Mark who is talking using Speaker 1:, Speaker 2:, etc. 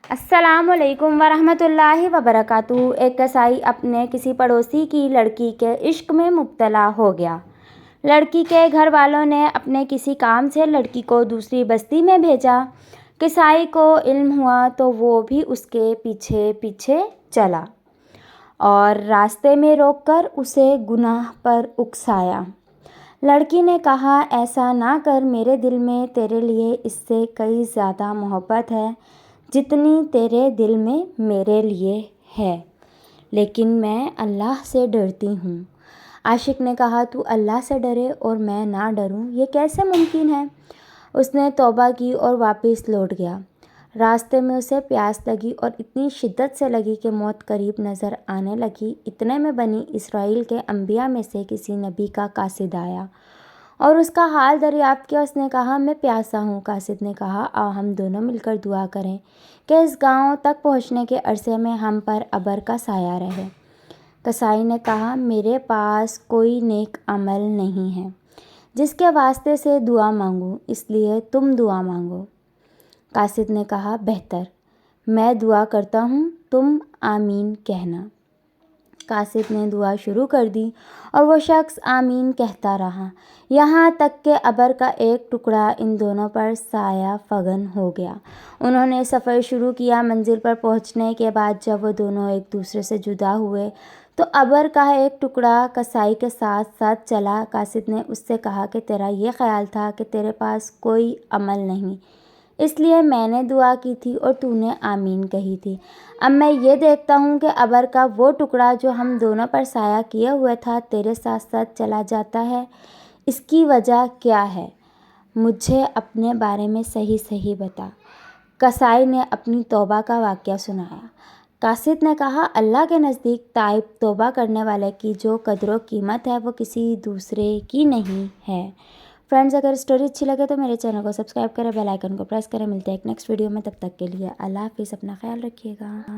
Speaker 1: السلام علیکم ورحمۃ اللہ وبرکاتہ۔ ایک کسائی اپنے کسی پڑوسی کی لڑکی کے عشق میں مبتلا ہو گیا۔ لڑکی کے گھر والوں نے اپنے کسی کام سے لڑکی کو دوسری بستی میں بھیجا۔ کسائی کو علم ہوا تو وہ بھی اس کے پیچھے پیچھے چلا اور راستے میں روک کر اسے گناہ پر اکسایا۔ لڑکی نے کہا، ایسا نہ کر، میرے دل میں تیرے لیے اس سے کئی زیادہ محبت ہے جتنی تیرے دل میں میرے لیے ہے، لیکن میں اللہ سے ڈرتی ہوں۔ عاشق نے کہا، تو اللہ سے ڈرے اور میں نہ ڈروں، یہ کیسے ممکن ہے؟ اس نے توبہ کی اور واپس لوٹ گیا۔ راستے میں اسے پیاس لگی اور اتنی شدت سے لگی کہ موت قریب نظر آنے لگی۔ اتنے میں بنی اسرائیل کے انبیاء میں سے کسی نبی کا قاصد آیا اور اس کا حال دریافت کیا۔ اس نے کہا، میں پیاسا ہوں۔ قاصد نے کہا، آؤ ہم دونوں مل کر دعا کریں کہ اس گاؤں تک پہنچنے کے عرصے میں ہم پر ابر کا سایہ رہے۔ کسائی نے کہا، میرے پاس کوئی نیک عمل نہیں ہے جس کے واسطے سے دعا مانگوں، اس لیے تم دعا مانگو۔ قاصد نے کہا، بہتر، میں دعا کرتا ہوں، تم آمین کہنا۔ قاصد نے دعا شروع کر دی اور وہ شخص آمین کہتا رہا، یہاں تک کہ ابر کا ایک ٹکڑا ان دونوں پر سایہ فگن ہو گیا۔ انہوں نے سفر شروع کیا۔ منزل پر پہنچنے کے بعد جب وہ دونوں ایک دوسرے سے جدا ہوئے تو ابر کا ایک ٹکڑا کسائی کے ساتھ ساتھ چلا۔ قاصد نے اس سے کہا کہ تیرا یہ خیال تھا کہ تیرے پاس کوئی عمل نہیں، اس لیے میں نے دعا کی تھی اور تو نے آمین کہی تھی۔ اب میں یہ دیکھتا ہوں کہ ابر کا وہ ٹکڑا جو ہم دونوں پر سایہ کیے ہوئے تھا تیرے ساتھ ساتھ چلا جاتا ہے، اس کی وجہ کیا ہے؟ مجھے اپنے بارے میں صحیح بتا۔ کسائی نے اپنی توبہ کا واقعہ سنایا۔ قاصد نے کہا، اللہ کے نزدیک تائب توبہ کرنے والے کی جو قدر و قیمت ہے وہ کسی دوسرے کی نہیں ہے۔ فرینڈز، اگر اسٹوری اچھی لگے تو میرے چینل کو سبسکرائب کریں، بیل آئیکن کو پریس کریں۔ ملتے ہیں ایک نیکسٹ ویڈیو میں، تب تک کے لیے اللہ حافظ، اپنا خیال رکھیے گا۔